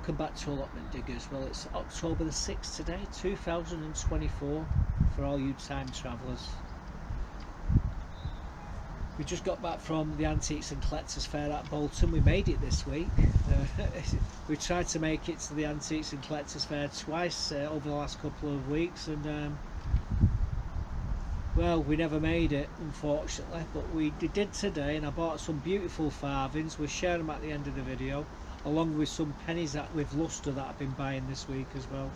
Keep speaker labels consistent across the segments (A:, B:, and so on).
A: welcome back to Allotment Diggers. Well, it's October the 6th today, 2024, for all you time travellers. We just got back from the Antiques and Collectors Fair at Bolton. We made it this week. We tried to make it to the Antiques and Collectors Fair twice over the last couple of weeks, and well, we never made it, unfortunately, but we did today, and I bought some beautiful farthings. We'll share them at the end of the video, along with some pennies with lustre that I've been buying this week as well.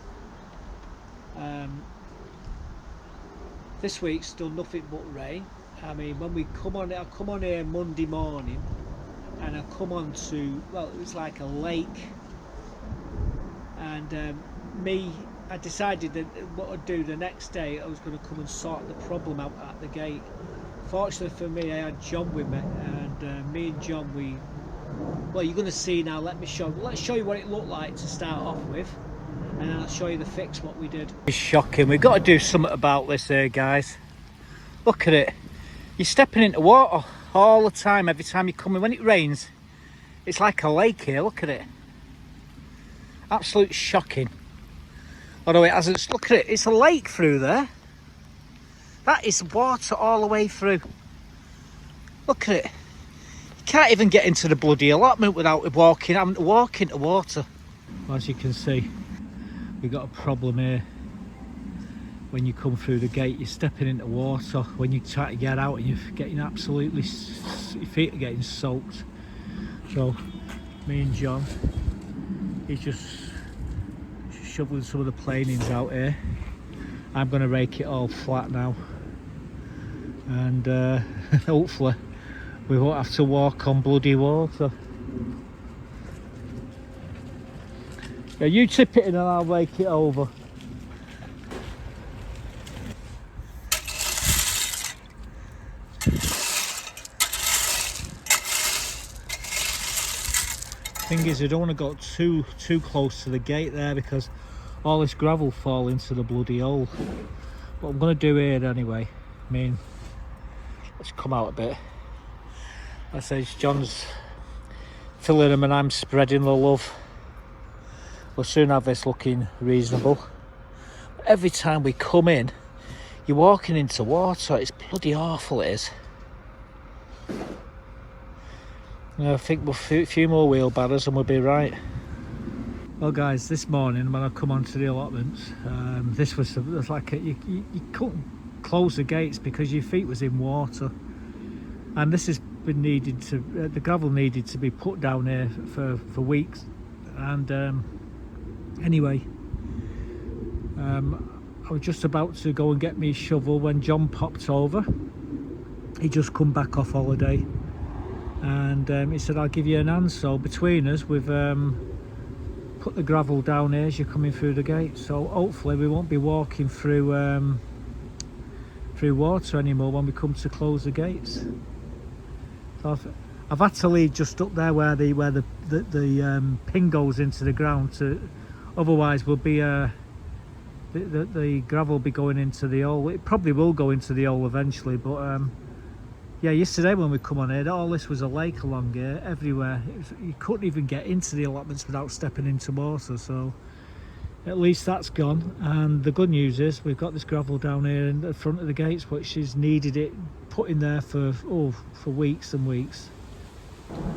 A: This week's done nothing but rain. I mean, when we come on, I come on here Monday morning, and I come on to, well, it was like a lake, and I decided that what I'd do the next day, I was going to come and sort the problem out at the gate. Fortunately for me, I had John with me, and me and John, well, you're going to see now. Let's show you what it looked like to start off with, and then I'll show you the fix what we did. It's shocking. We've got to do something about this here, guys. Look at it. You're stepping into water all the time, every time you come in. When it rains, it's like a lake here. Look at it. Absolute shocking. Although it hasn't, look at it, it's a lake through there. That is water all the way through. Look at it. You can't even get into the bloody allotment without having to walk into water. As you can see, we've got a problem here. When you come through the gate, you're stepping into water. When you try to get out, and you're getting absolutely, your feet are getting soaked. So, me and John, he's just shoveling some of the planings out here. I'm going to rake it all flat now, and hopefully we won't have to walk on bloody water. Yeah, you tip it in and I'll rake it over. Thing is, I don't want to go too close to the gate there, because all this gravel fall into the bloody hole. What I'm going to do here anyway, I mean, let's come out a bit. I say John's filling them and I'm spreading the love. We'll soon have this looking reasonable. Every time we come in, you're walking into water. It's bloody awful, it is. I think we'll a few more wheelbarrows and we'll be right. Well guys, this morning when I come onto the allotments, this was like you couldn't close the gates because your feet was in water, and this has been needed to, the gravel needed to be put down here for weeks. And anyway, I was just about to go and get me a shovel when John popped over. He just come back off holiday, and he said, I'll give you an hand. So between us, we've put the gravel down here as you're coming through the gate, so hopefully we won't be walking through through water anymore when we come to close the gates. So I've had to leave just up there where the pin goes into the ground, to otherwise will be the gravel will be going into the hole. It probably will go into the hole eventually, but yeah, yesterday when we come on here, all this was a lake along here, everywhere. You couldn't even get into the allotments without stepping into water, so at least that's gone. And the good news is we've got this gravel down here in the front of the gates, which has needed it put in there for weeks and weeks.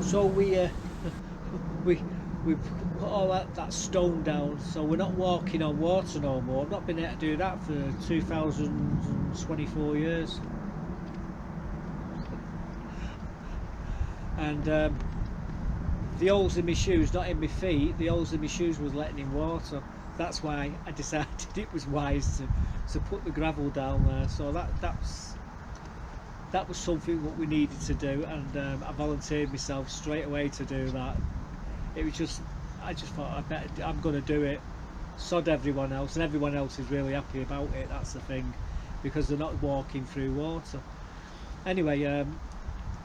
A: So we put all that stone down, so we're not walking on water no more. I've not been able to do that for 2024 years. And the holes in my shoes, not in my feet, the holes in my shoes was letting in water. That's why I decided it was wise to put the gravel down there. So that was something what we needed to do, and I volunteered myself straight away to do that. It was just, I just thought I'm going to do it, sod everyone else, and everyone else is really happy about it. That's the thing, because they're not walking through water. Anyway,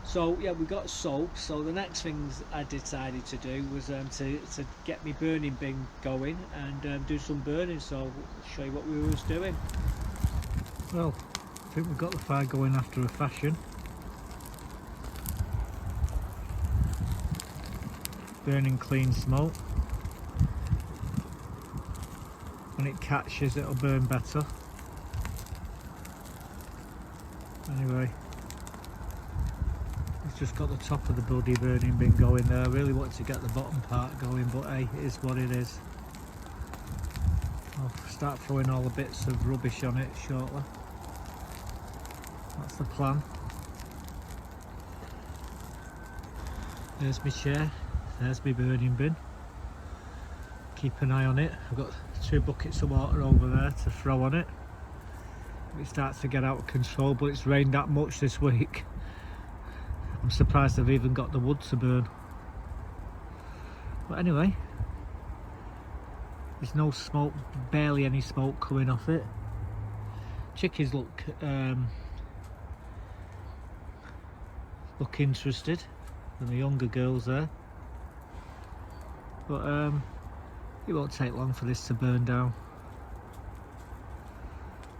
A: so yeah, we got soaked. So the next things I decided to do was to get my burning bin going and do some burning. So I'll show you what we was doing. Well, I think we've got the fire going after a fashion. Burning clean smoke. when it catches it'll burn better. Anyway, it's just got the top of the bloody burning bin going there. I really wanted to get the bottom part going, but hey, it is what it is. I'll start throwing all the bits of rubbish on it shortly. That's the plan. There's my chair, there's my burning bin. Keep an eye on it. I've got 2 buckets of water over there to throw on it. It starts to get out of control, but it's rained that much this week. I'm surprised they've even got the wood to burn. But anyway, there's no smoke, barely any smoke coming off it. Chickies look interested, and the younger girls there. But it won't take long for this to burn down.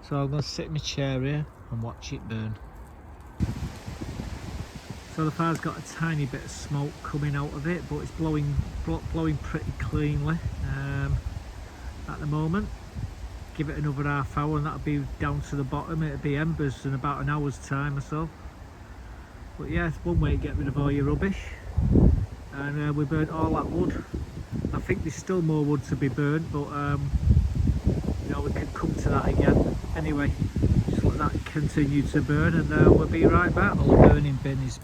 A: So I'm going to sit in my chair here and watch it burn. So the fire's got a tiny bit of smoke coming out of it, but it's blowing pretty cleanly at the moment. Give it another half hour and that'll be down to the bottom. It'll be embers in about an hour's time or so. But yeah, it's one way to get rid of all your rubbish. And we burnt all that wood. I think there's still more wood to be burnt, but you know, we can come to that again. Anyway, just let that continue to burn and we'll be right back. Well, the burning bin is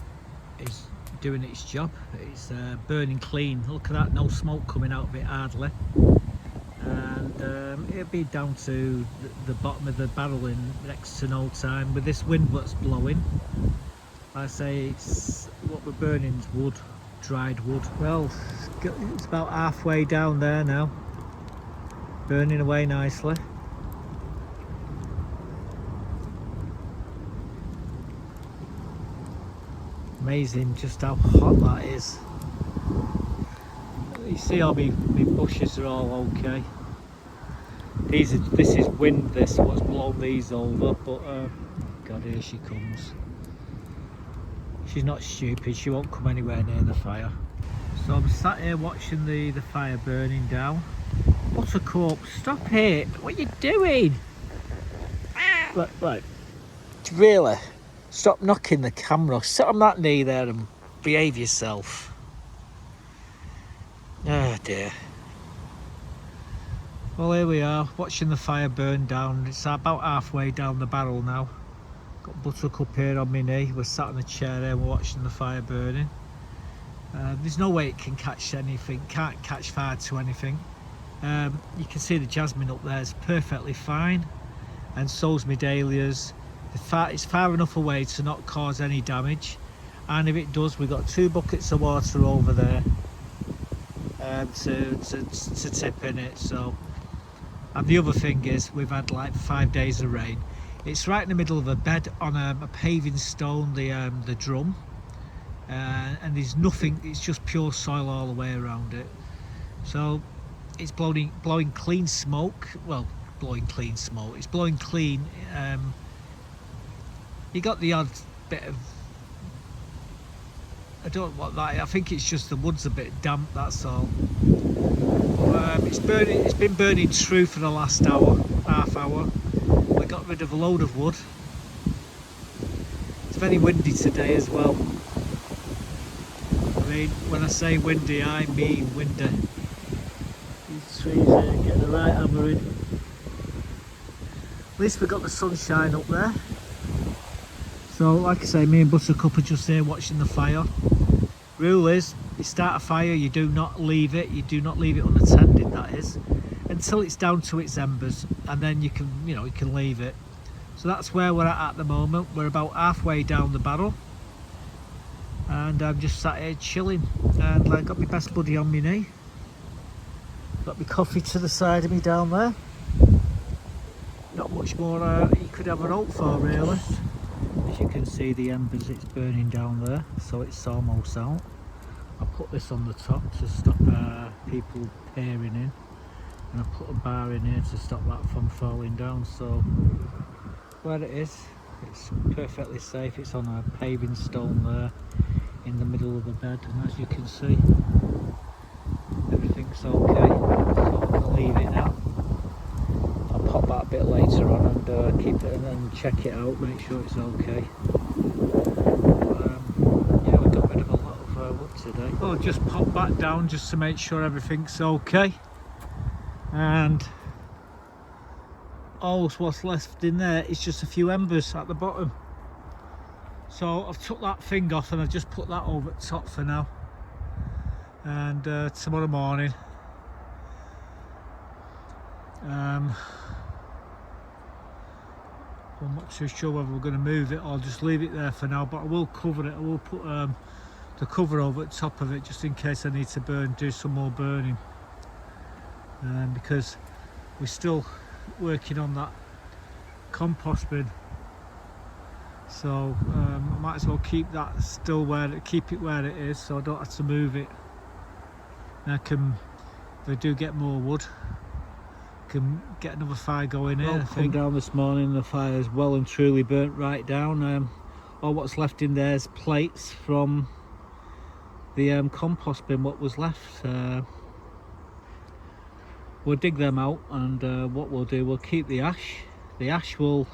A: doing its job. It's burning clean. Look at that, no smoke coming out of it hardly. And it'll be down to the bottom of the barrel in next to no time. With this wind that's blowing, I say it's what we're burning is wood, dried wood. Well, it's about halfway down there now, burning away nicely. Amazing just how hot that is. You see all my bushes are all okay. This is wind, this what's blown these over, but God, here she comes. She's not stupid, she won't come anywhere near the fire. So I'm sat here watching the fire burning down. Buttercup, stop it! What are you doing? Right, really? Stop knocking the camera. Sit on that knee there and behave yourself. Oh dear. Well, here we are, watching the fire burn down. It's about halfway down the barrel now. Got Buttercup here on my knee. We're sat in the chair there, we're watching the fire burning. There's no way it can catch anything, can't catch fire to anything. You can see the jasmine up there, it's perfectly fine. And so's my dahlias. It's far enough away to not cause any damage. And if it does, we've got 2 buckets of water over there to tip in it. So, and the other thing is, we've had like 5 days of rain. It's right in the middle of a bed on a paving stone, the drum, and there's nothing. It's just pure soil all the way around it. So it's blowing clean smoke. Well, blowing clean smoke. It's blowing clean. You got the odd bit of, I don't know what that is. I think it's just the wood's a bit damp, that's all. It's been burning through for the last half hour. We got rid of a load of wood. It's very windy today as well. I mean, when I say windy, I mean windy. These trees here get the right hammering. At least we got the sunshine up there. So, like I say, me and Buttercup are just here watching the fire. Rule is, you start a fire, you do not leave it. You do not leave it unattended, that is, until it's down to its embers, and then you can leave it. So that's where we're at the moment. We're about halfway down the barrel, and I'm just sat here chilling. And I got my best buddy on my knee. Got my coffee to the side of me down there. Not much more you could ever hope for, really. As you can see, the embers, it's burning down there, so it's almost out. I put this on the top to stop people peering in, and I put a bar in here to stop that from falling down. So where it is, it's perfectly safe. It's on a paving stone there in the middle of the bed, and as you can see, everything's okay. So I'm going to leave it now. keep it and check it out, make sure it's okay. Yeah, we got rid of a lot of wood today. I'll just pop back down just to make sure everything's okay. And all what's left in there is just a few embers at the bottom. So I've took that thing off and I've just put that over the top for now. And tomorrow morning, I'm not too sure whether we're going to move it or just leave it there for now, but I will cover it. I will put the cover over the top of it just in case I need to do some more burning, because we're still working on that compost bin. So I might as well keep that still keep it where it is, so I don't have to move it. And I can, if I do get more wood, can get another fire going here. I come down this morning, the fire is well and truly burnt right down. All what's left in there is plates from the compost bin, what was left. We'll dig them out, and what we'll do, we'll keep the ash. The ash will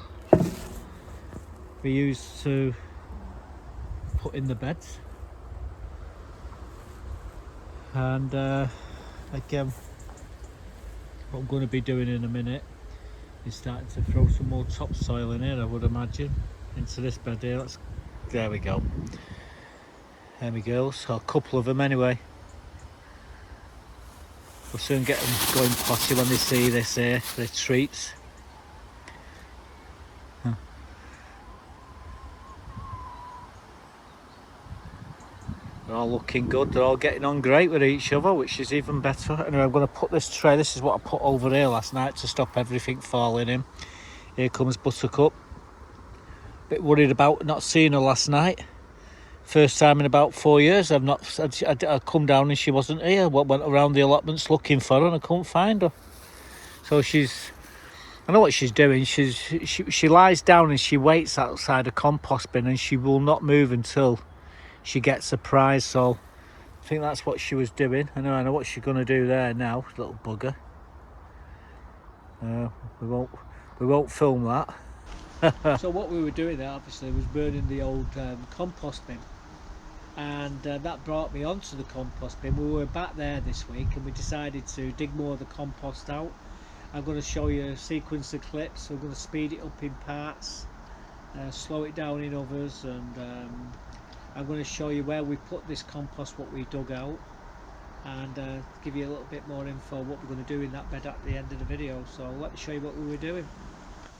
A: be used to put in the beds. And again, what I'm going to be doing in a minute is starting to throw some more topsoil in here, I would imagine, into this bed here. There we go. There we go. So a couple of them anyway. We'll soon get them going potty when they see this here, the treats. They're all looking good, they're all getting on great with each other, which is even better. Anyway, I'm going to put this tray, this is what I put over here last night to stop everything falling in. Here comes Buttercup. Bit worried about not seeing her last night. First time in about 4 years I come down and she wasn't here. Went around the allotments looking for her and I couldn't find her. So I know what she's doing. She lies down and she waits outside a compost bin, and she will not move until she gets a prize. So I think that's what she was doing. I know what she's going to do there now, little bugger. We won't film that. So what we were doing there obviously was burning the old compost bin, and that brought me onto the compost bin. We were back there this week and we decided to dig more of the compost out. I'm going to show you a sequence of clips. We're going to speed it up in parts, slow it down in others, and I'm going to show you where we put this compost, what we dug out, and give you a little bit more info what we're going to do in that bed at the end of the video. So let me show you what we were doing.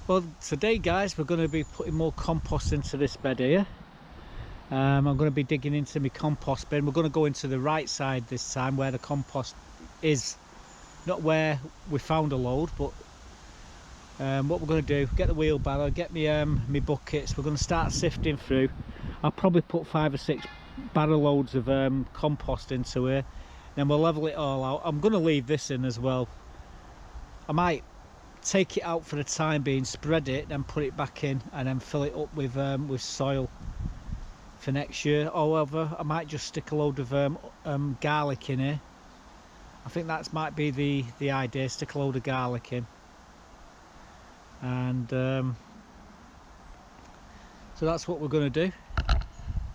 A: Well, today guys, we're going to be putting more compost into this bed here. I'm going to be digging into my compost bin. We're going to go into the right side this time, where the compost is, not where we found a load, but what we're going to do, get the wheelbarrow, get me my buckets. We're going to start sifting through. I'll probably put 5 or 6 barrel loads of compost into here, then we'll level it all out. I'm going to leave this in as well. I might take it out for the time being, spread it, then put it back in, and then fill it up with soil for next year. However, I might just stick a load of garlic in here. I think that might be the idea, stick a load of garlic in. And so that's what we're going to do.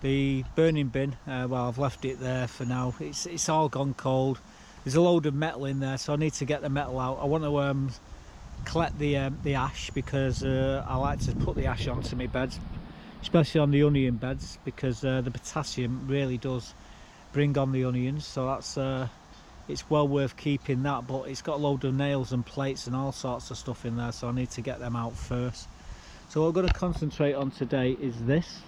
A: The burning bin, well, I've left it there for now. It's all gone cold. There's a load of metal in there, so I need to get the metal out. I want to collect the ash, because I like to put the ash onto my beds, especially on the onion beds, because the potassium really does bring on the onions. So that's it's well worth keeping that, but it's got a load of nails and plates and all sorts of stuff in there, so I need to get them out first. So what we're going to concentrate on today is this,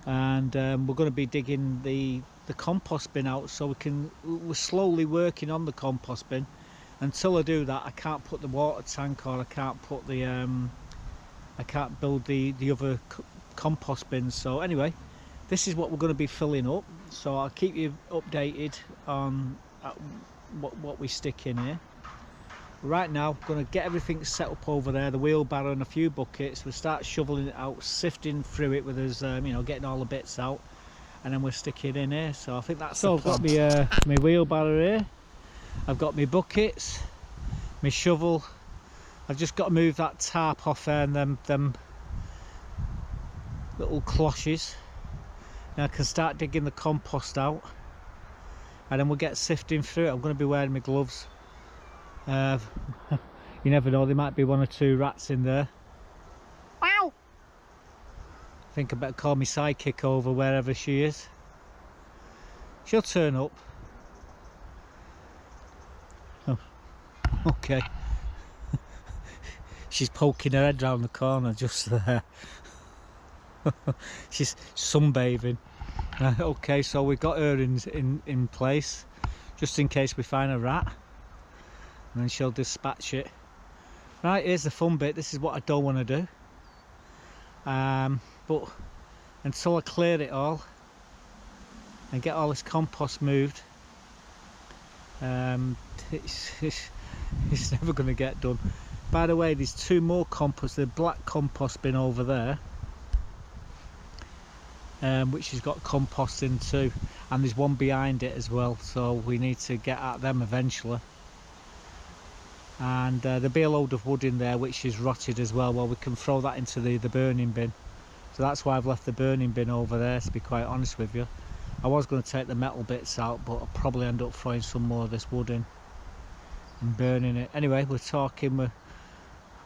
A: and we're going to be digging the compost bin out, so we're slowly working on the compost bin. Until I do that, I can't put the water tank, or I can't put the I can't build the other compost bins. So anyway, this is what we're going to be filling up, so I'll keep you updated on what we stick in here. Right now, I'm going to get everything set up over there, the wheelbarrow and a few buckets. We'll start shoveling it out, sifting through it with us, you know, getting all the bits out, and then we'll stick it in here. So I think that's so. I've got my wheelbarrow here, I've got my buckets, my shovel, I've just got to move that tarp off there and them little cloches. Now I can start digging the compost out, and then we'll get sifting through it. I'm going to be wearing my gloves. You never know, there might be 1 or 2 rats in there. Wow! I think I better call my sidekick over wherever she is. She'll turn up. Oh, okay. She's poking her head round the corner just there. She's sunbathing. Okay, so we've got her in place just in case we find a rat, and then she'll dispatch it. Right, here's the fun bit. This is what I don't want to do, but until I clear it all and get all this compost moved, it's never going to get done. By the way, there's 2 more compost, the black compost bin over there, which has got compost in too, and there's one behind it as well, so we need to get at them eventually. And there'll be a load of wood in there which is rotted as well. Well, we can throw that into the burning bin, so that's why I've left the burning bin over there, to be quite honest with you. I was going to take the metal bits out, but I'll probably end up throwing some more of this wood in and burning it. Anyway, we're talking, we're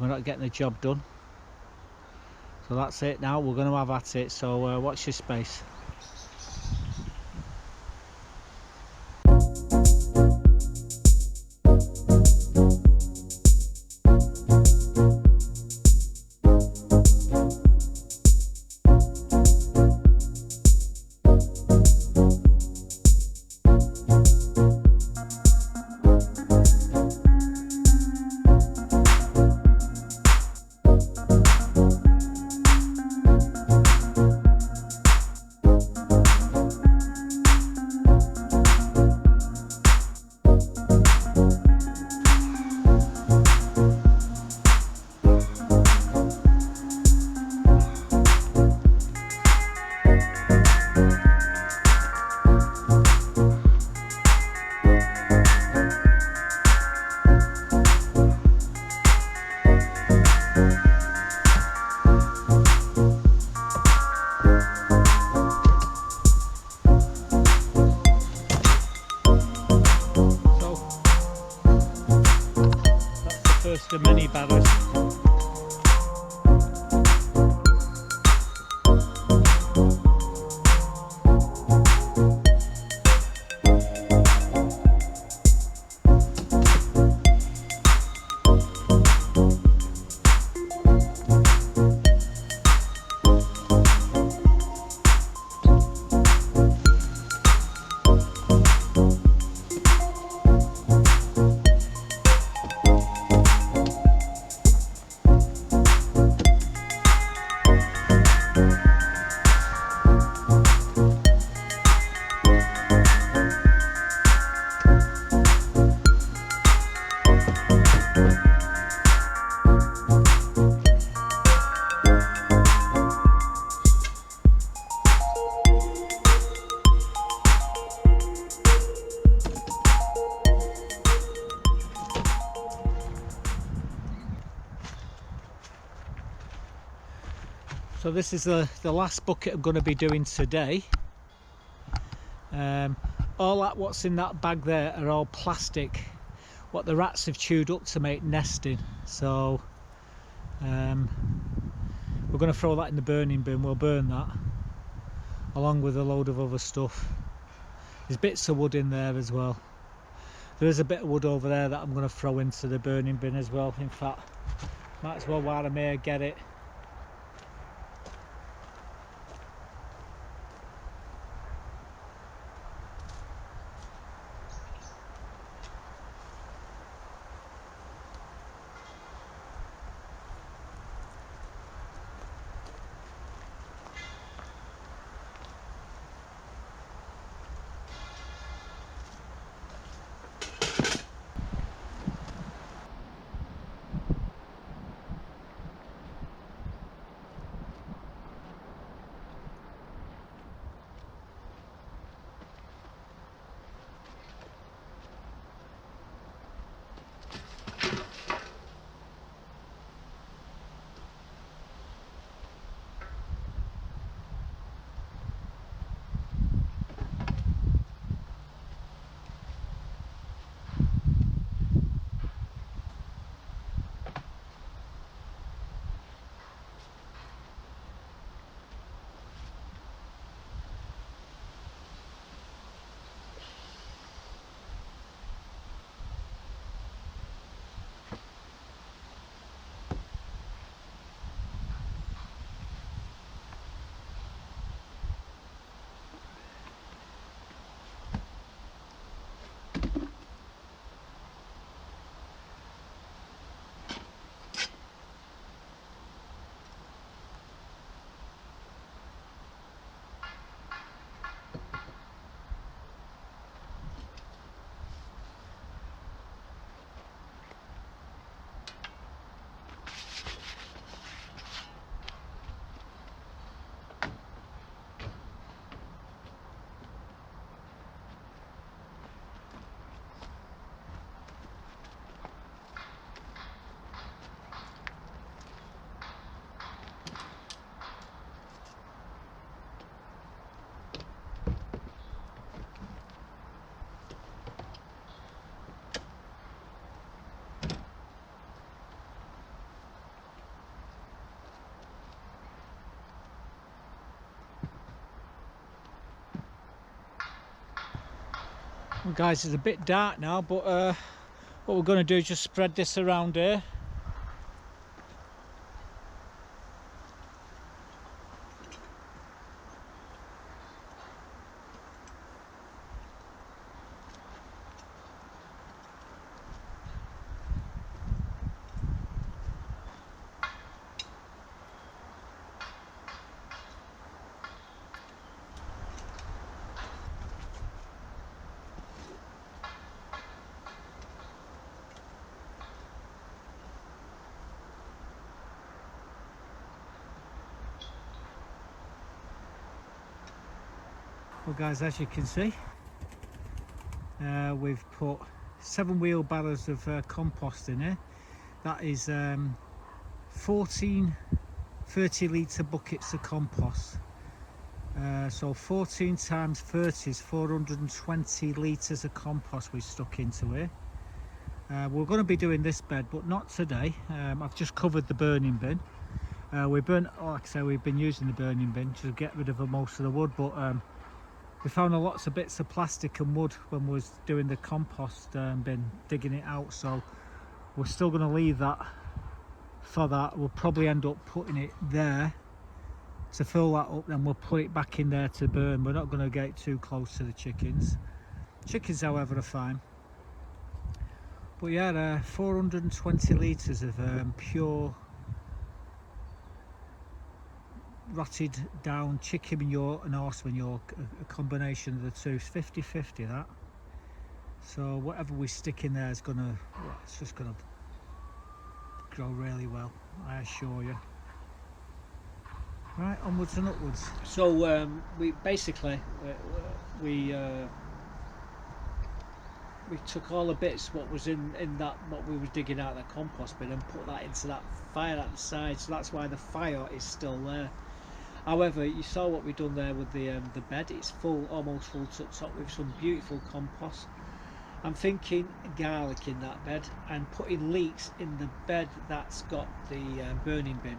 A: not getting the job done. So that's it now, we're going to have at it, so watch your space. The mini barrows. So this is the last bucket I'm going to be doing today. All that what's in that bag there are all plastic, what the rats have chewed up to make nesting. So we're going to throw that in the burning bin. We'll burn that along with a load of other stuff. There's bits of wood in there as well. There is a bit of wood over there that I'm going to throw into the burning bin as well. In fact, might as well while I'm here get it. Well guys, it's a bit dark now, but what we're going to do is just spread this around here. Well guys, as you can see, we've put 7 wheelbarrows of compost in here. That is 14 30-litre buckets of compost. So 14 times 30 is 420 litres of compost we stuck into here. We're going to be doing this bed, but not today. I've just covered the burning bin. Like I say, we've been using the burning bin to get rid of most of the wood, but we found lots of bits of plastic and wood when we was doing the compost bin, digging it out, so we're still going to leave that for that. We'll probably end up putting it there to fill that up, then we'll put it back in there to burn. We're not going to get too close to the chickens. Chickens, however, are fine. But yeah, 420 litres of pure rotted down chicken manure and horse manure, a combination of the two. It's 50-50 that. So whatever we stick in there is gonna, well, it's just gonna grow really well, I assure you. Right, onwards and upwards. So we basically we took all the bits what was in that, what we were digging out of the compost bin, and put that into that fire at the side, so that's why the fire is still there. However, you saw what we've done there with the bed. It's full, almost full to the top with some beautiful compost. I'm thinking garlic in that bed and putting leeks in the bed that's got the burning bin.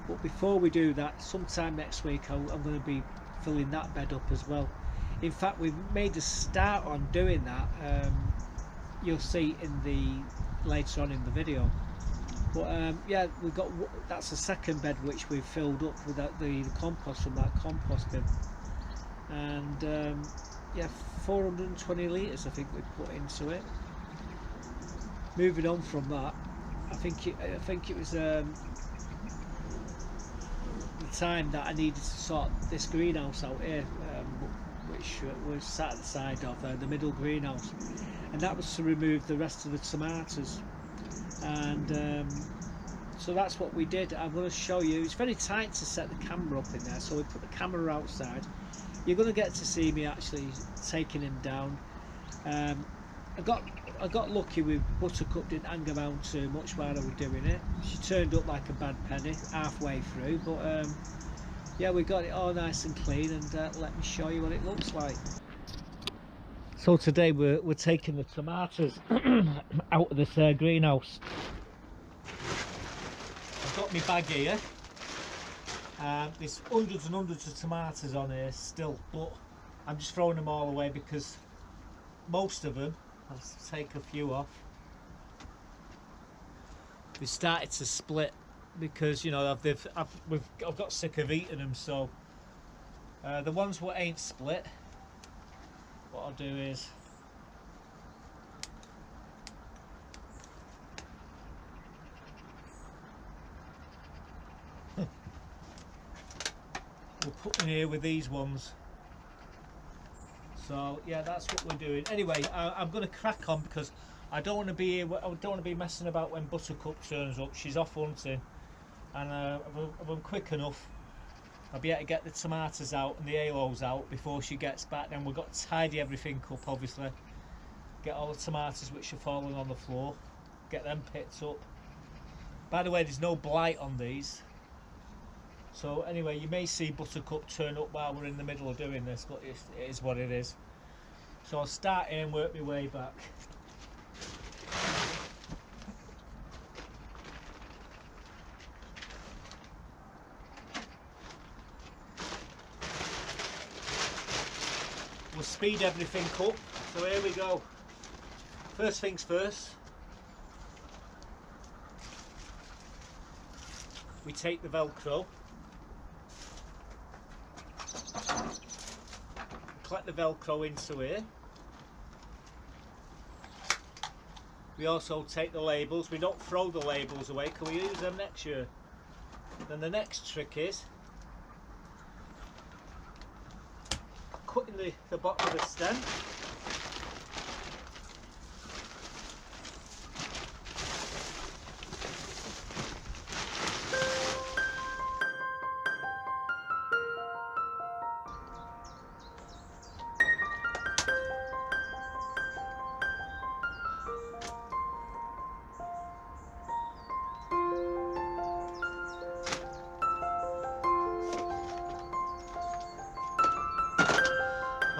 A: But before we do that, sometime next week I'm going to be filling that bed up as well. In fact, we've made a start on doing that. You'll see in the later on in the video. But yeah, we've got, that's the second bed which we've filled up with the compost from that compost bin, and yeah, 420 litres I think we put into it. Moving on from that, I think it was the time that I needed to sort this greenhouse out here, which was sat at the side of the middle greenhouse, and that was to remove the rest of the tomatoes. And so that's what we did. I'm going to show you. It's very tight to set the camera up in there, so we put the camera outside. You're going to get to see me actually taking him down. I got lucky with Buttercup, didn't hang around too much while I was doing it. She turned up like a bad penny halfway through, but yeah, we got it all nice and clean, and let me show you what it looks like. So today we're taking the tomatoes out of this greenhouse. I've got my bag here. There's hundreds and hundreds of tomatoes on here still, but I'm just throwing them all away because most of them, I'll take a few off, they started to split because, you know, I've got sick of eating them. So the ones what ain't split, what I'll do is we'll put in here with these ones. So yeah, that's what we're doing. Anyway, I'm going to crack on because I don't want to be here, I don't want to be messing about when Buttercup turns up. She's off hunting, and if I'm quick enough, I'll be able to get the tomatoes out and the aloes out before she gets back. Then we've got to tidy everything up, obviously. Get all the tomatoes which are falling on the floor, get them picked up. By the way, there's no blight on these. So anyway, you may see Buttercup turn up while we're in the middle of doing this, but it is what it is. So I'll start here and work my way back. We'll speed everything up So here we go. First things first, we take the Velcro, collect the Velcro into here. We also take the labels. We don't throw the labels away, can we use them next year? Then the next trick is cutting the bottom of the stem.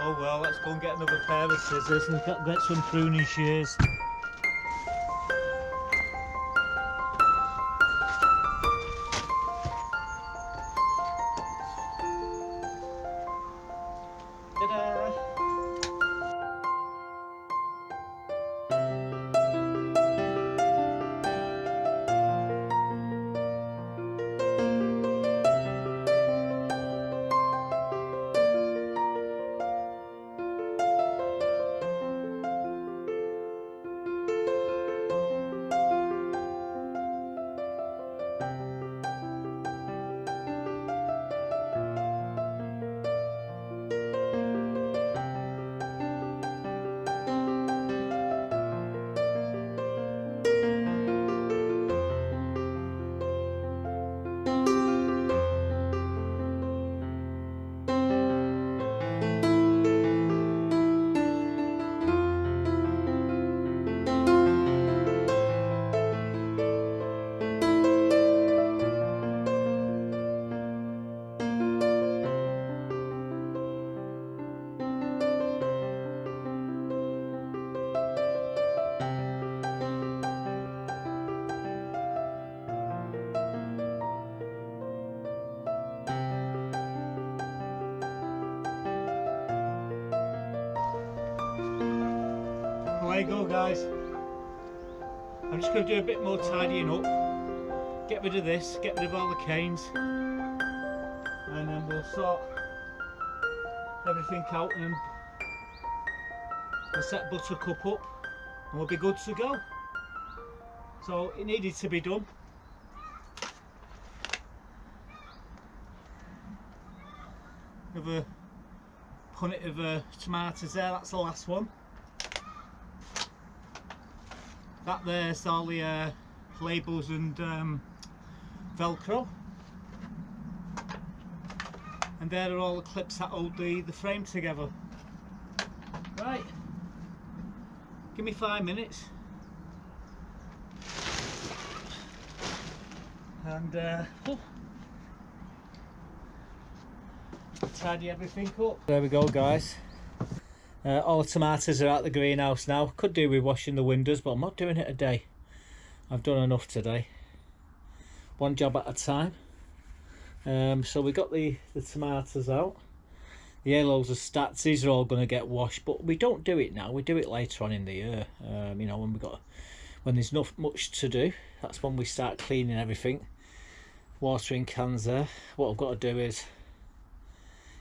A: Oh well, let's go and get another pair of scissors and get some pruning shears. Ta-da! There you go, guys. I'm just going to do a bit more tidying up, get rid of this, get rid of all the canes, and then we'll sort everything out and we'll set Buttercup up and we'll be good to go. So it needed to be done. Another punnet of tomatoes there, that's the last one. That there's all the labels and Velcro, and there are all the clips that hold the frame together. Right, give me 5 minutes and tidy everything up. There we go, guys. All the tomatoes are out the greenhouse now. Could do with washing the windows, but I'm not doing it today. I've done enough today. One job at a time. So we got the tomatoes out. The halos are stacked. These are all going to get washed, but we don't do it now. We do it later on in the year. You know, when there's not much to do, that's when we start cleaning everything. Watering cans there. What I've got to do is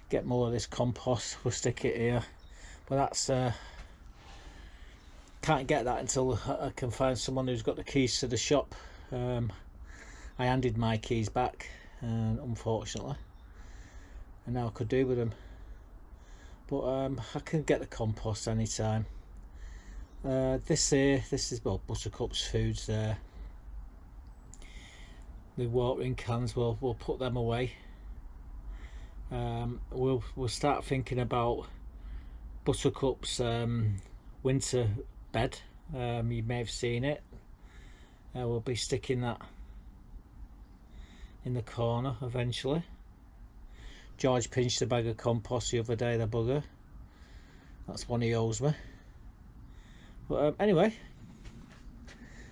A: get more of this compost. We'll stick it here. But that's can't get that until I can find someone who's got the keys to the shop. I handed my keys back, unfortunately, and now I could do with them. But I can get the compost anytime. This is well, Buttercup's foods there. The watering cans, we'll put them away. We'll start thinking about Buttercup's winter bed. You may have seen it. We'll be sticking that in the corner eventually. George pinched a bag of compost the other day, the bugger. That's one he owes me. But anyway,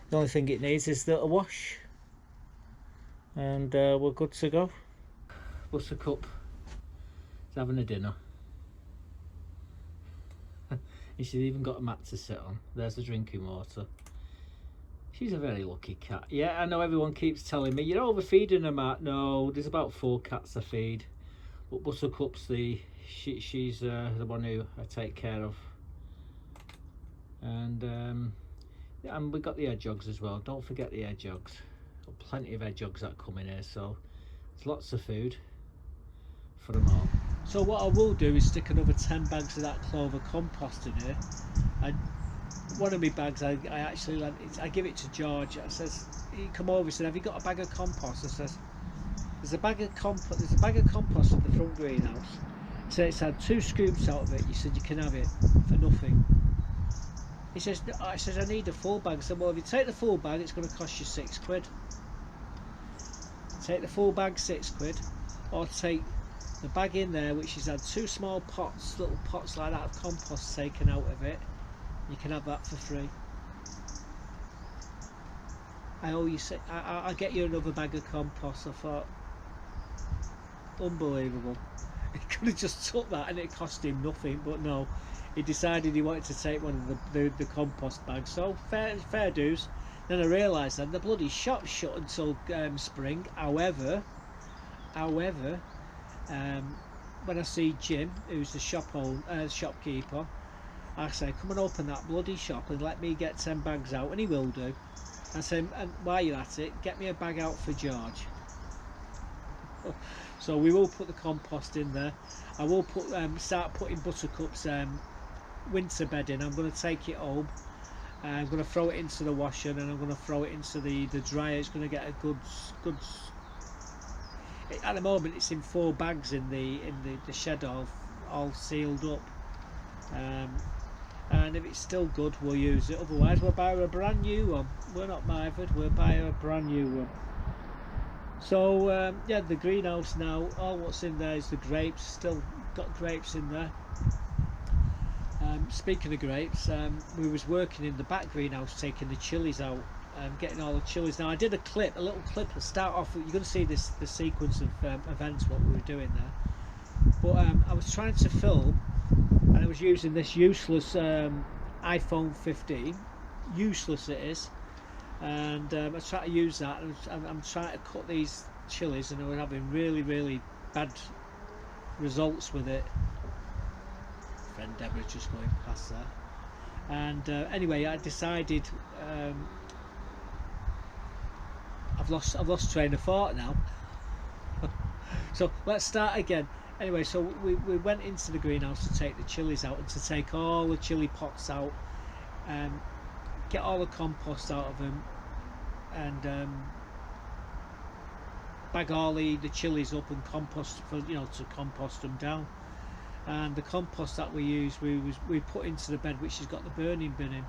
A: the only thing it needs is a wash, and we're good to go. Buttercup is having a dinner. She's even got a mat to sit on. There's the drinking water. She's a very lucky cat. Yeah, I know everyone keeps telling me, you're overfeeding her, Matt. No, there's about 4 cats I feed. But Buttercup's she's the one who I take care of. And we've got the hedgehogs as well. Don't forget the hedgehogs. Got plenty of hedgehogs that come in here, so there's lots of food for them all. So what I will do is stick another 10 bags of that clover compost in here. One of my bags I actually I give it to George. I says, he come over and said, have you got a bag of compost? I says, there's a bag of compost at the front greenhouse. So it's had 2 scoops out of it. He said you can have it for nothing. He says, I says, I need a full bag. I said, well, if you take the full bag, it's going to cost you £6. Take the full bag, £6, or take the bag in there, which has had 2 small pots, little pots like that of compost taken out of it. You can have that for free. I'll get you another bag of compost. I thought, unbelievable. He could have just took that and it cost him nothing, but no, he decided he wanted to take one of the compost bags. So fair dues. Then I realised that the bloody shop's shut until spring. However, when I see Jim, who's the shopkeeper, I say, come and open that bloody shop and let me get 10 bags out, and he will do. I say, and while you're at it, get me a bag out for George. So we will put the compost in there. I will start putting Buttercup's winter bed in. I'm going to take it home. I'm going to throw it into the washer, and I'm going to throw it into the dryer. It's going to get a good. At the moment, it's in 4 bags in the shed, all sealed up. And if it's still good, we'll use it. Otherwise, we'll buy her a brand new one. We're not mithered. We'll buy her a brand new one. So yeah, the greenhouse now. All what's in there is the grapes. Still got grapes in there. Speaking of grapes, we was working in the back greenhouse taking the chilies out, getting all the chilies. Now I did a little clip to start off. You're going to see the sequence of events what we were doing there. But I was trying to film, and I was using this useless iPhone 15. Useless it is, and I was trying to use that. I'm trying to cut these chilies, and I was having really bad results with it. Friend Deborah just going past there, and anyway, I decided I've lost train of thought now. So let's start again. Anyway, so we went into the greenhouse to take the chilies out and to take all the chili pots out, get all the compost out of them, and bag all the chilies up and compost to compost them down. And the compost that we use, we put into the bed, which has got the burning bin in.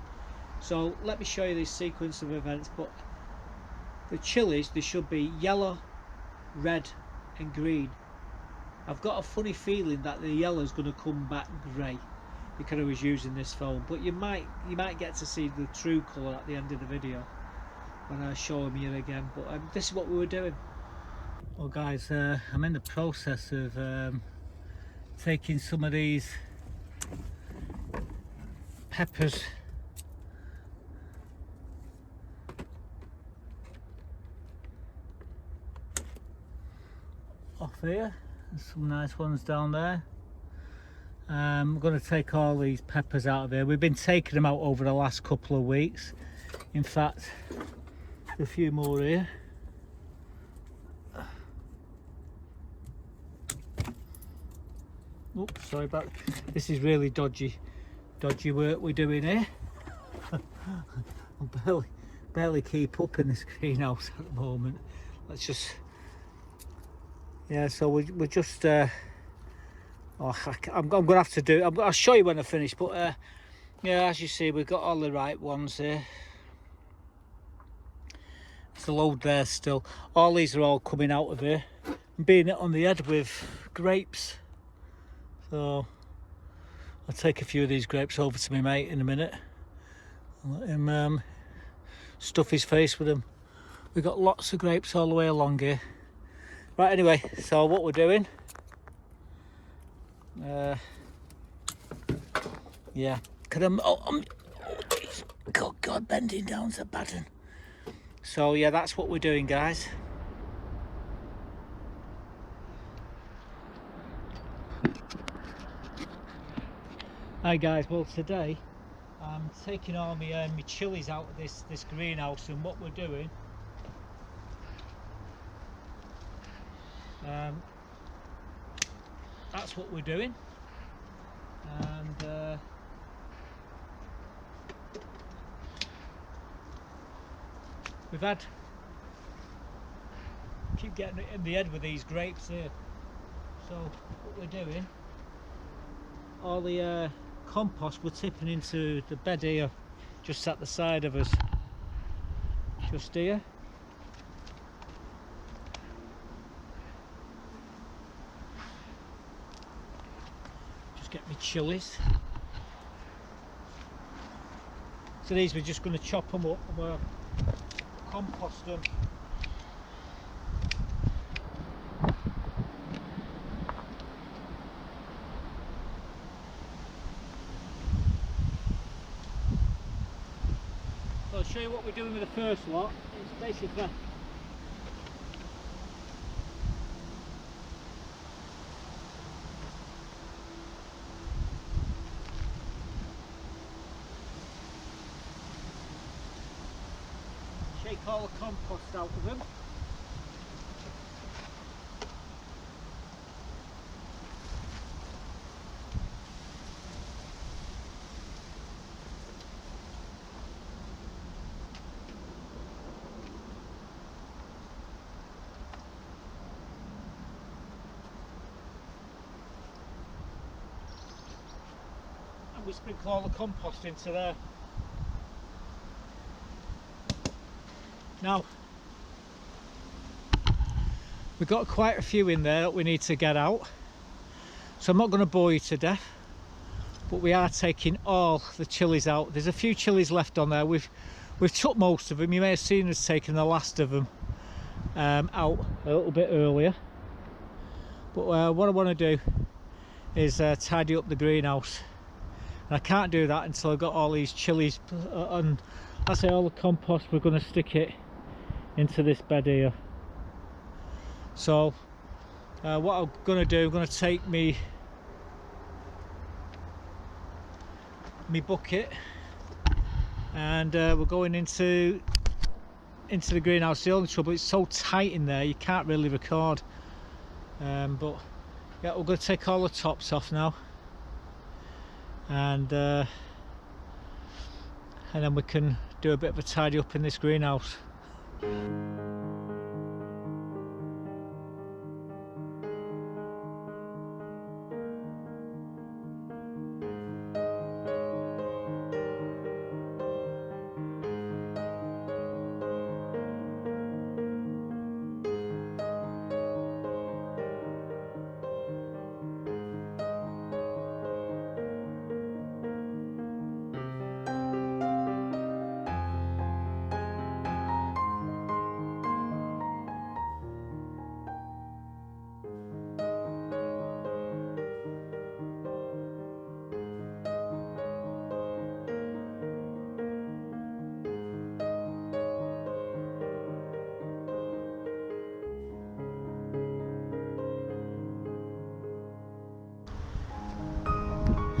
A: So let me show you this sequence of events. But the chilies, they should be yellow, red and green. I've got a funny feeling that the yellow is going to come back grey because I was using this foam, but you might get to see the true colour at the end of the video when I show them you again. But this is what we were doing. Well guys, I'm in the process of taking some of these peppers off here. There's some nice ones down there. I'm going to take all these peppers out of here. We've been taking them out over the last couple of weeks. In fact, a few more here. Oops, sorry about this. Is really dodgy work we're doing here. I barely keep up in this greenhouse at the moment. Let's just, yeah. So we're just. I'm going to have to do. I'll show you when I finish. But yeah, as you see, we've got all the right ones here. There's a load there still. All these are all coming out of here and being hit on the head with grapes. So I'll take a few of these grapes over to my mate in a minute and let him stuff his face with them. We've got lots of grapes all the way along here. Right, anyway, so what we're doing, yeah, Look at them. Oh, geez. God, bending down's a bad one. So yeah, that's what we're doing, guys. Hi guys, well today I'm taking all my chilies out of this greenhouse, and what we're doing, that's what we're doing. And we've had, keep getting it in the head with these grapes here. So what we're doing, all the compost we're tipping into the bed here, just at the side of us, just here. Just get my chilies. So these we're just going to chop them up and we'll compost them. So I'll show you what we're doing with the first lot. It's basically shake all the compost out of them. And we sprinkle all the compost into there. Now, we've got quite a few in there that we need to get out, so I'm not going to bore you to death, but we are taking all the chilies out. There's a few chilies left on there. We've took most of them. You may have seen us taking the last of them out a little bit earlier, but what I want to do is tidy up the greenhouse, and I can't do that until I've got all these chilies and I say all the compost. We're going to stick it into this bed here. So what I'm going to do, I'm going to take me bucket, and we're going into the greenhouse. The only trouble, it's so tight in there you can't really record, but yeah, we're going to take all the tops off now, and then we can do a bit of a tidy up in this greenhouse.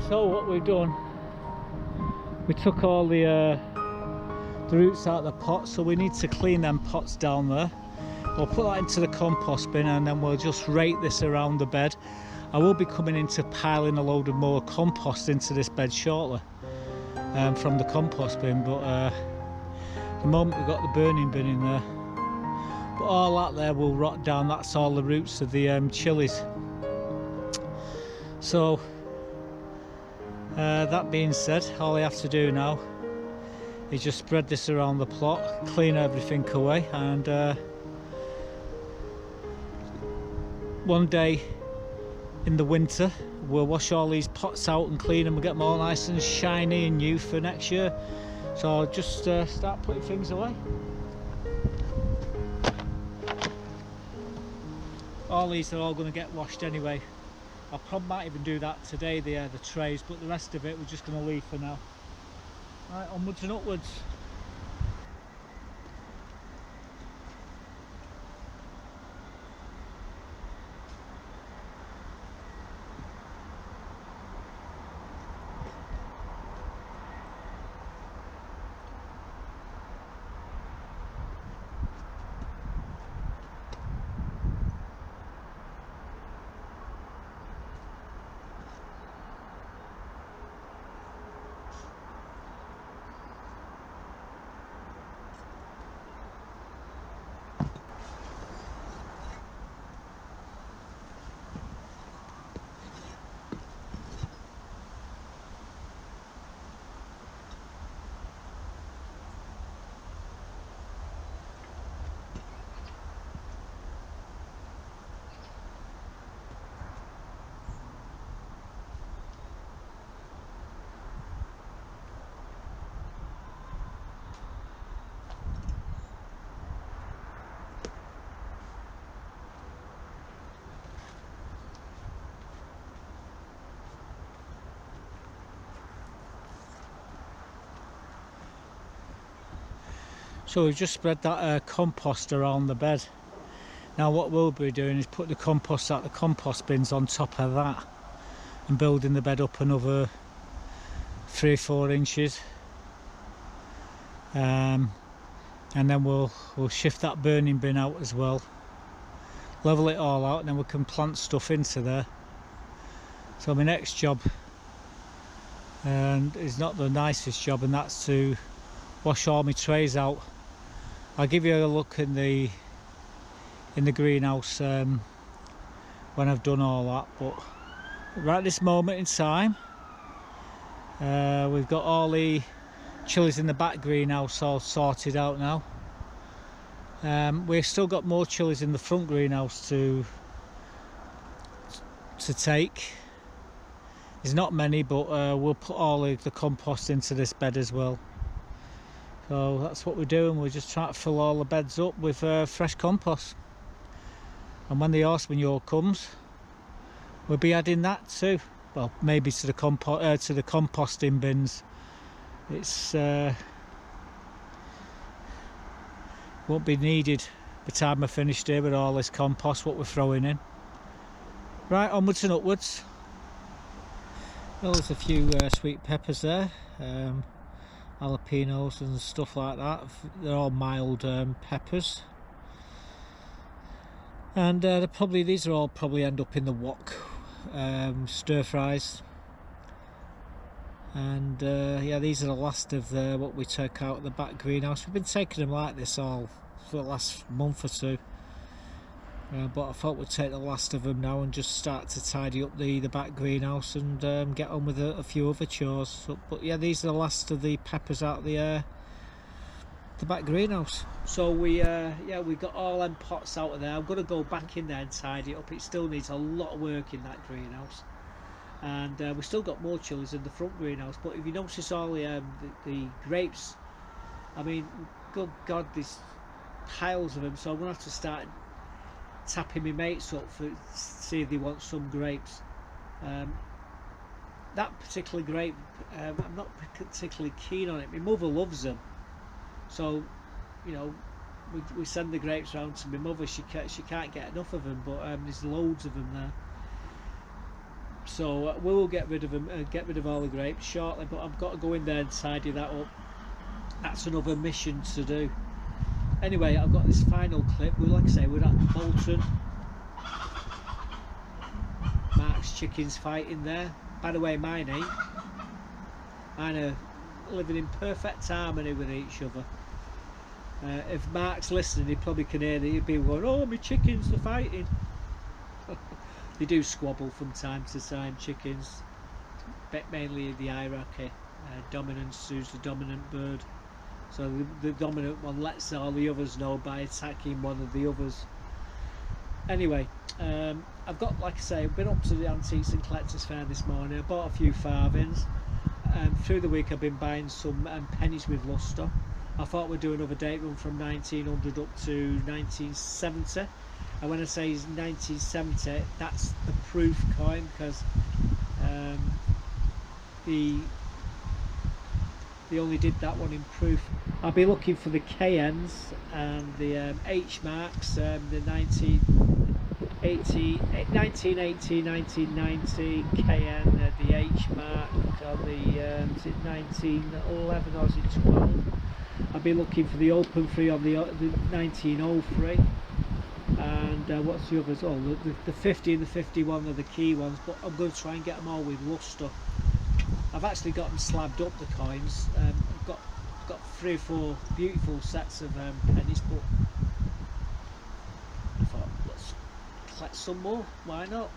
A: So what we've done, we took all the roots out of the pot, so we need to clean them pots down there. We'll put that into the compost bin, and then we'll just rake this around the bed. I will be coming into piling a load of more compost into this bed shortly from the compost bin, but at the moment we've got the burning bin in there. But all that there will rot down. That's all the roots of the chilies. So that being said, all I have to do now is just spread this around the plot, clean everything away, and one day in the winter we'll wash all these pots out and clean them and get them all nice and shiny and new for next year. So I'll just start putting things away. All these are all going to get washed anyway, I probably might even do that today, the trays, but the rest of it we're just going to leave for now. Right, onwards and upwards. So we've just spread that compost around the bed. Now what we'll be doing is put the compost out the compost bins on top of that and building the bed up another 3 or 4 inches, and then we'll shift that burning bin out as well, level it all out, and then we can plant stuff into there. So my next job, and it's not the nicest job, and that's to wash all my trays out. I'll give you a look in the greenhouse when I've done all that, but right this moment in time we've got all the chilies in the back greenhouse all sorted out now. We've still got more chilies in the front greenhouse to take. There's not many, but we'll put all the compost into this bed as well. So that's what we're doing. We're just trying to fill all the beds up with fresh compost, and when the horse manure comes we'll be adding that too. Well, maybe to the composting bins. It's won't be needed by the time I finished here with all this compost what we're throwing in. Right, onwards and upwards. Well, there's a few sweet peppers there, jalapenos and stuff like that. They're all mild peppers, and these are all probably end up in the wok stir fries. And yeah, these are the last of what we took out of the back greenhouse. We've been taking them like this all for the last month or two, but I thought we'd take the last of them now and just start to tidy up the back greenhouse and get on with a few other chores. So, but yeah, these are the last of the peppers out of the back greenhouse. So we got all them pots out of there. I'm going to go back in there and tidy it up. It still needs a lot of work in that greenhouse, and we've still got more chilies in the front greenhouse. But if you notice all the grapes, I mean, good God, there's piles of them. So I'm going to have to start tapping my mates up for see if they want some grapes. That particular grape, I'm not particularly keen on it. My mother loves them, so you know we send the grapes round to my mother. She can't get enough of them, but there's loads of them there. So we will get rid of them, get rid of all the grapes shortly. But I've got to go in there and tidy that up. That's another mission to do. Anyway, I've got this final clip. Like I say, we're at Bolton. Mark's chickens fighting there. By the way, mine ain't. Mine are living in perfect harmony with each other. If Mark's listening, he probably can hear the people going, "Oh, my chickens are fighting." They do squabble from time to time, chickens. But mainly the hierarchy. Dominance, who's the dominant bird. So the dominant one lets all the others know by attacking one of the others. Anyway, I've got, like I say, I've been up to the Antiques and Collectors Fair this morning. I bought a few farthings. Through the week I've been buying some pennies with lustre. I thought we'd do another date run from 1900 up to 1970. And when I say 1970, that's the proof coin, because they only did that one in proof. I'll be looking for the KNs and the H marks, the 1980, 1990 KN, the H mark on the is it 1911 or is it 12? I'll be looking for the open free on the 1903, and what's the others? Oh, the 50 and the 51 are the key ones, but I'm going to try and get them all with luster. I've actually got them slabbed up, the coins. I've got 3 or 4 beautiful sets of pennies, but I thought, let's collect some more, why not?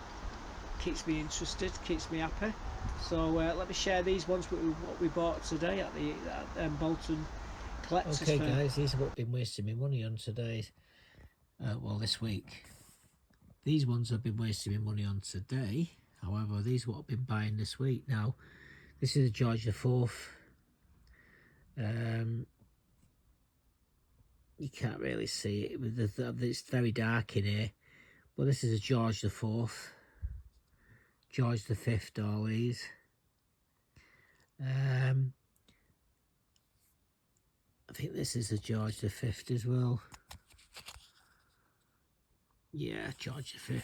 A: Keeps me interested, keeps me happy. So let me share these ones with what we bought today at the Bolton Collectors Fair.
B: Okay guys, these are what I've been wasting my money on today, well this week. These ones I've been wasting my money on today, however these are what I've been buying this week. Now this is a George IV. You can't really see it, it's very dark in here, but this is a George IV, George V, all these. I think this is a George V as well. Yeah, George V.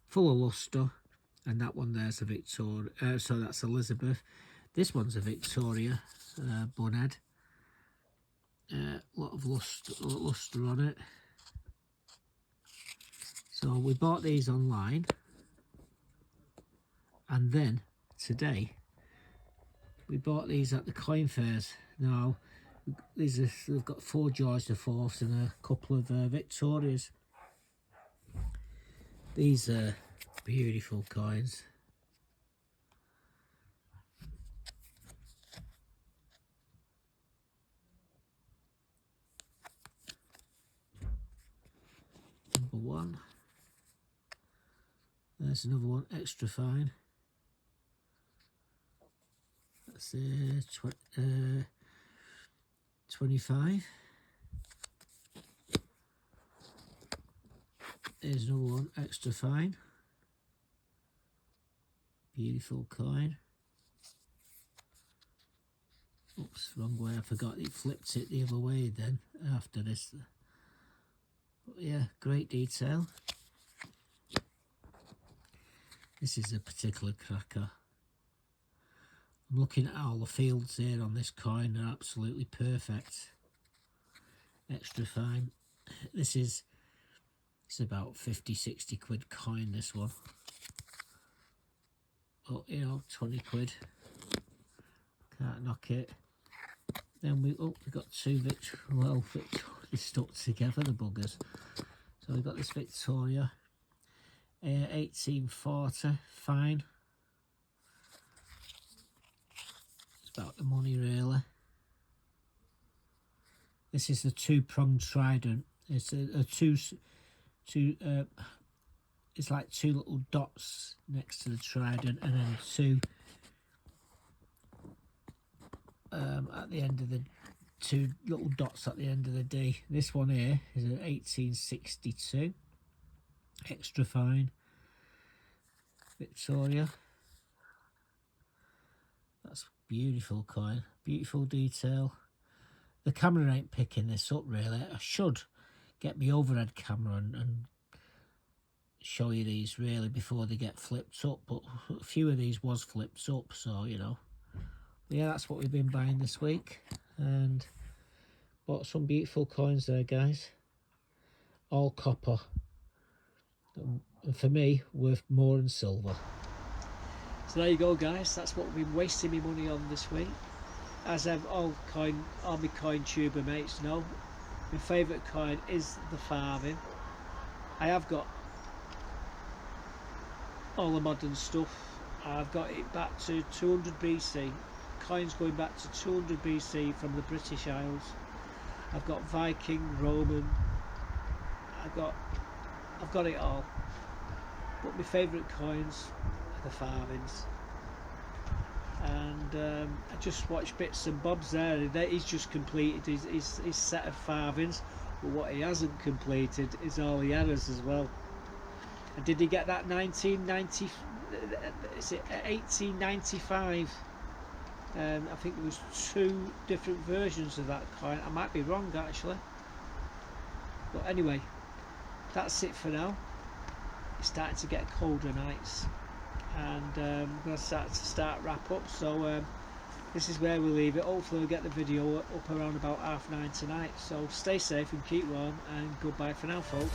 B: Full of luster. And that one there's a Victoria, so that's Elizabeth. This one's a Victoria bunhead. Lot of luster on it. So we bought these online, and then today we bought these at the coin fairs. Now we've got 4 George IVs and a couple of Victorias. These are beautiful coins. Number 1. There's another one, extra fine. That's 25. There's another one, extra fine. Beautiful coin. Oops, wrong way. I forgot it flipped it the other way then after this. But yeah, great detail. This is a particular cracker. I'm looking at all the fields here on this coin. They're absolutely perfect. Extra fine. It's about 50-60 quid coin, this one. But you know, 20 quid. Can't knock it. Then we got 2 Victoria stuck together, the buggers. So we've got this Victoria 1840 fine. It's about the money really. This is the 2-pronged trident. It's it's like 2 little dots next to the trident, and then 2 at the end of the 2 little dots at the end of the D. This one here is an 1862 extra fine Victoria. That's beautiful coin, beautiful detail. The camera ain't picking this up really. I should get my overhead camera and show you these really before they get flipped up, but a few of these was flipped up, so you know. But yeah, that's what we've been buying this week, and bought some beautiful coins there guys, all copper, and for me worth more than silver.
A: So there you go guys, that's what we've been wasting my money on this week. As all my coin tuber mates know, my favourite coin is the farthing. I have got all the modern stuff. I've got it back to 200 BC, coins going back to 200 BC from the British Isles. I've got Viking, Roman, I've got it all. But my favourite coins are the farthings. And I just watched bits and bobs there. He's just completed his set of farthings. but what he hasn't completed is all the errors as well. And did he get that 1990, is it 1895? I think there was 2 different versions of that coin. I might be wrong actually, but anyway, that's it for now. It's starting to get colder nights, and I'm going to start wrap up, so this is where we'll leave it. Hopefully we'll get the video up around about 9:30 tonight, so stay safe and keep warm, and goodbye for now, folks.